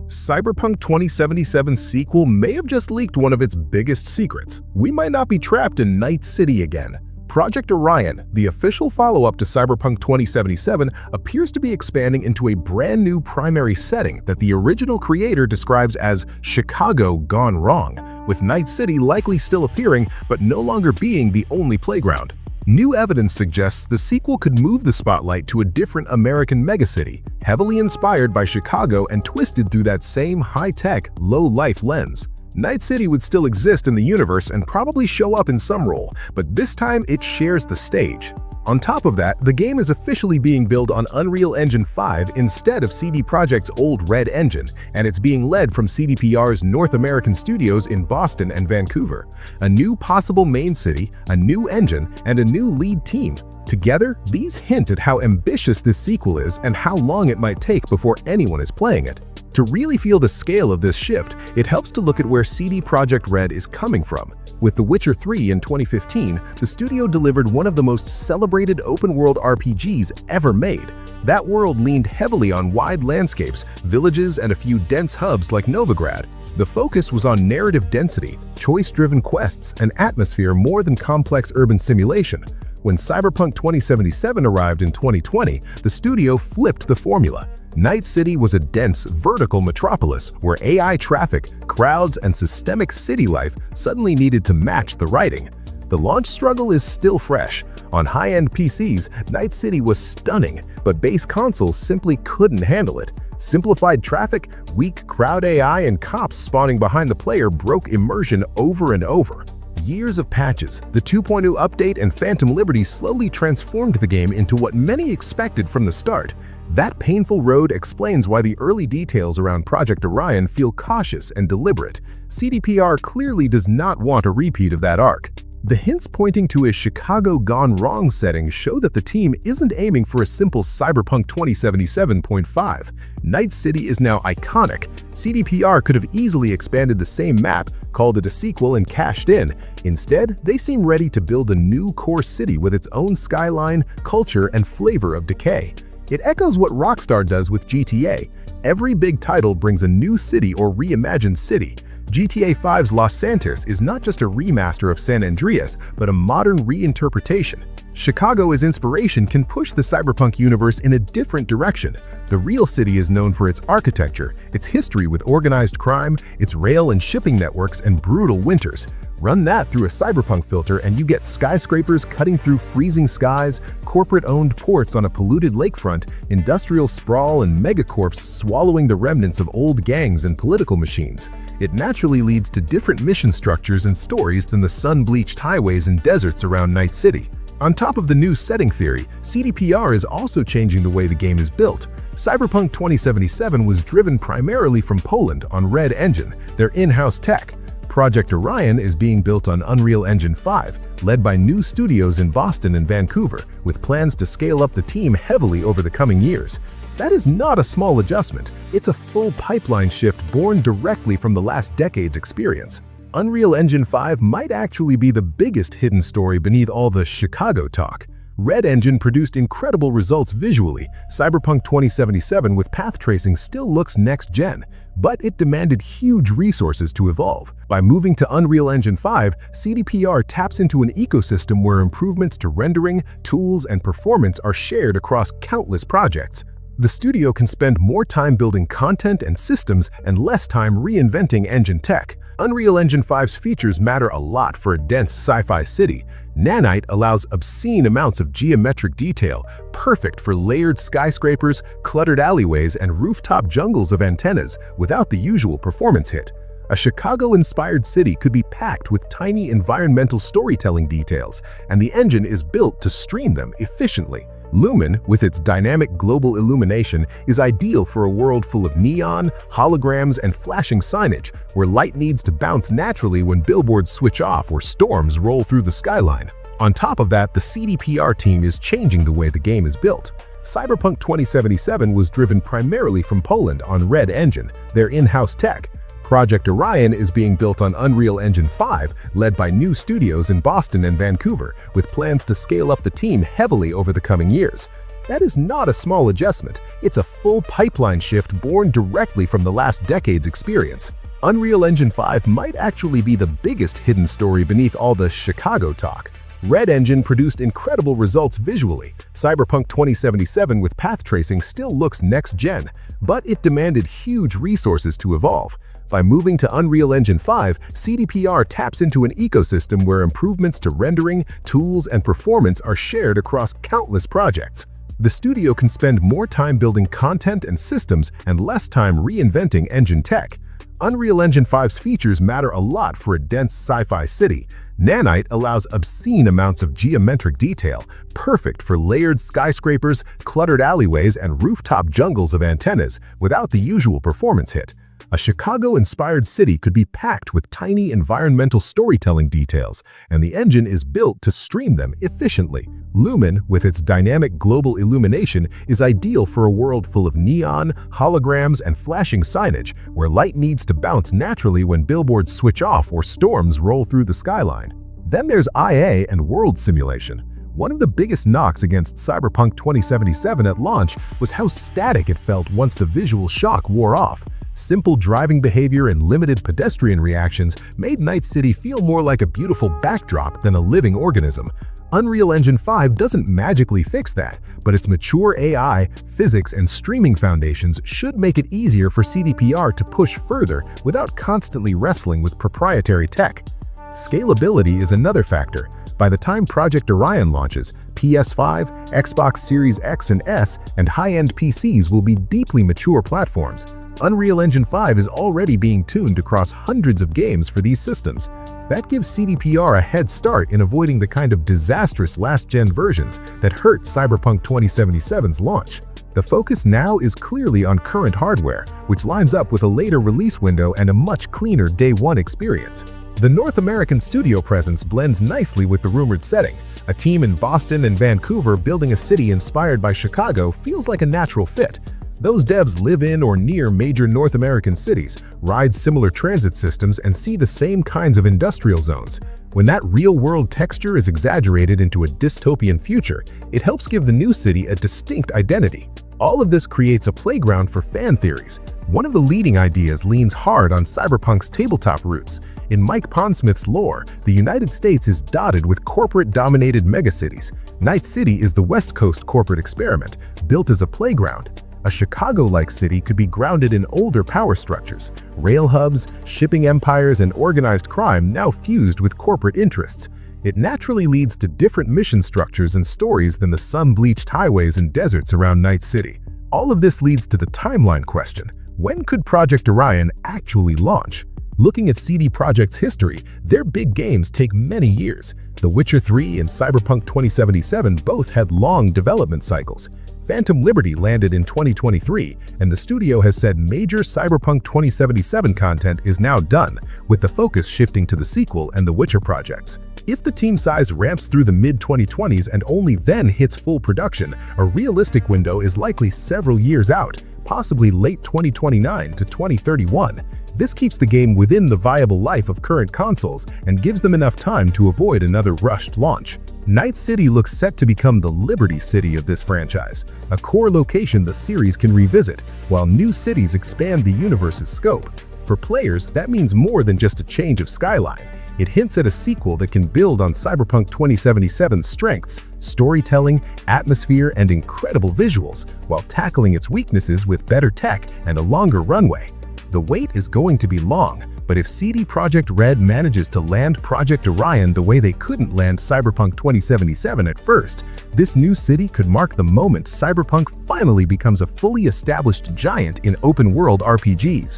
Cyberpunk 2077's sequel may have just leaked one of its biggest secrets. We might not be trapped in Night City again. Project Orion, the official follow-up to Cyberpunk 2077, appears to be expanding into a brand new primary setting that the original creator describes as Chicago gone wrong, with Night City likely still appearing but no longer being the only playground. New evidence suggests the sequel could move the spotlight to a different American megacity, heavily inspired by Chicago and twisted through that same high-tech, low-life lens. Night City would still exist in the universe and probably show up in some role, but this time it shares the stage. On top of that, the game is officially being built on Unreal Engine 5 instead of CD Projekt's old Red engine, and it's being led from CDPR's North American studios in Boston and Vancouver. A new possible main city, a new engine, and a new lead team. Together, these hint at how ambitious this sequel is and how long it might take before anyone is playing it. To really feel the scale of this shift, it helps to look at where CD Projekt Red is coming from. With The Witcher 3 in 2015, the studio delivered one of the most celebrated open-world RPGs ever made. That world leaned heavily on wide landscapes, villages, and a few dense hubs like Novigrad. The focus was on narrative density, choice-driven quests, and atmosphere more than complex urban simulation. When Cyberpunk 2077 arrived in 2020, the studio flipped the formula. Night City was a dense, vertical metropolis where AI traffic, crowds, and systemic city life suddenly needed to match the writing. The launch struggle is still fresh. On high-end PCs, Night City was stunning, but base consoles simply couldn't handle it. Simplified traffic, weak crowd AI, and cops spawning behind the player broke immersion over and over. Years of patches, the 2.0 update, and Phantom Liberty slowly transformed the game into what many expected from the start. That painful road explains why the early details around Project Orion feel cautious and deliberate. CDPR clearly does not want a repeat of that arc. The hints pointing to a Chicago gone wrong setting show that the team isn't aiming for a simple Cyberpunk 2077.5. Night City is now iconic. CDPR could have easily expanded the same map, called it a sequel, and cashed in. Instead, they seem ready to build a new core city with its own skyline, culture, and flavor of decay. It echoes what Rockstar does with GTA. Every big title brings a new city or reimagined city. GTA 5's Los Santos is not just a remaster of San Andreas, but a modern reinterpretation. Chicago's inspiration can push the Cyberpunk universe in a different direction. The real city is known for its architecture, its history with organized crime, its rail and shipping networks, and brutal winters. Run that through a Cyberpunk filter and you get skyscrapers cutting through freezing skies, corporate-owned ports on a polluted lakefront, industrial sprawl, and megacorps swallowing the remnants of old gangs and political machines. It naturally leads to different mission structures and stories than the sun-bleached highways and deserts around Night City. On top of the new setting theory, CDPR is also changing the way the game is built. Cyberpunk 2077 was driven primarily from Poland on Red Engine, their in-house tech. Project Orion is being built on Unreal Engine 5, led by new studios in Boston and Vancouver, with plans to scale up the team heavily over the coming years. That is not a small adjustment. It's a full pipeline shift born directly from the last decade's experience. Unreal Engine 5 might actually be the biggest hidden story beneath all the Chicago talk. Red Engine produced incredible results visually. Cyberpunk 2077 with path tracing still looks next-gen, but it demanded huge resources to evolve. By moving to Unreal Engine 5, CDPR taps into an ecosystem where improvements to rendering, tools, and performance are shared across countless projects. The studio can spend more time building content and systems and less time reinventing engine tech. Unreal Engine 5's features matter a lot for a dense sci-fi city. Nanite allows obscene amounts of geometric detail, perfect for layered skyscrapers, cluttered alleyways, and rooftop jungles of antennas without the usual performance hit. A Chicago-inspired city could be packed with tiny environmental storytelling details, and the engine is built to stream them efficiently. Lumen, with its dynamic global illumination, is ideal for a world full of neon, holograms, and flashing signage, where light needs to bounce naturally when billboards switch off or storms roll through the skyline. On top of that, the CDPR team is changing the way the game is built. Cyberpunk 2077 was driven primarily from Poland on Red Engine, their in-house tech. Project Orion is being built on Unreal Engine 5, led by new studios in Boston and Vancouver, with plans to scale up the team heavily over the coming years. That is not a small adjustment, it's a full pipeline shift born directly from the last decade's experience. Unreal Engine 5 might actually be the biggest hidden story beneath all the Chicago talk. Red Engine produced incredible results visually. Cyberpunk 2077 with path tracing still looks next-gen, but it demanded huge resources to evolve. By moving to Unreal Engine 5, CDPR taps into an ecosystem where improvements to rendering, tools, and performance are shared across countless projects. The studio can spend more time building content and systems and less time reinventing engine tech. Unreal Engine 5's features matter a lot for a dense sci-fi city. Nanite allows obscene amounts of geometric detail, perfect for layered skyscrapers, cluttered alleyways, and rooftop jungles of antennas without the usual performance hit. A Chicago-inspired city could be packed with tiny environmental storytelling details, and the engine is built to stream them efficiently. Lumen, with its dynamic global illumination, is ideal for a world full of neon, holograms, and flashing signage, where light needs to bounce naturally when billboards switch off or storms roll through the skyline. Then there's IA and world simulation. One of the biggest knocks against Cyberpunk 2077 at launch was how static it felt once the visual shock wore off. Simple driving behavior and limited pedestrian reactions made Night City feel more like a beautiful backdrop than a living organism. Unreal Engine 5 doesn't magically fix that, but its mature AI, physics, and streaming foundations should make it easier for CDPR to push further without constantly wrestling with proprietary tech. Scalability is another factor. By the time Project Orion launches, PS5, Xbox Series X and S, and high-end PCs will be deeply mature platforms. Unreal Engine 5 is already being tuned across hundreds of games for these systems. That gives CDPR a head start in avoiding the kind of disastrous last-gen versions that hurt Cyberpunk 2077's launch. The focus now is clearly on current hardware, which lines up with a later release window and a much cleaner day-one experience. The North American studio presence blends nicely with the rumored setting. A team in Boston and Vancouver building a city inspired by Chicago feels like a natural fit. Those devs live in or near major North American cities, ride similar transit systems, and see the same kinds of industrial zones. When that real-world texture is exaggerated into a dystopian future, it helps give the new city a distinct identity. All of this creates a playground for fan theories. One of the leading ideas leans hard on Cyberpunk's tabletop roots. In Mike Pondsmith's lore, the United States is dotted with corporate-dominated megacities. Night City is the West Coast corporate experiment, built as a playground. A Chicago-like city could be grounded in older power structures, rail hubs, shipping empires, and organized crime now fused with corporate interests. It naturally leads to different mission structures and stories than the sun-bleached highways and deserts around Night City. All of this leads to the timeline question. When could Project Orion actually launch? Looking at CD Projekt's history, their big games take many years. The Witcher 3 and Cyberpunk 2077 both had long development cycles. Phantom Liberty landed in 2023, and the studio has said major Cyberpunk 2077 content is now done, with the focus shifting to the sequel and the Witcher projects. If the team size ramps through the mid-2020s and only then hits full production, a realistic window is likely several years out, possibly late 2029 to 2031. This keeps the game within the viable life of current consoles and gives them enough time to avoid another rushed launch. Night City looks set to become the Liberty City of this franchise, a core location the series can revisit, while new cities expand the universe's scope. For players, that means more than just a change of skyline. It hints at a sequel that can build on Cyberpunk 2077's strengths, storytelling, atmosphere, and incredible visuals, while tackling its weaknesses with better tech and a longer runway. The wait is going to be long, but if CD Projekt Red manages to land Project Orion the way they couldn't land Cyberpunk 2077 at first, this new city could mark the moment Cyberpunk finally becomes a fully established giant in open-world RPGs.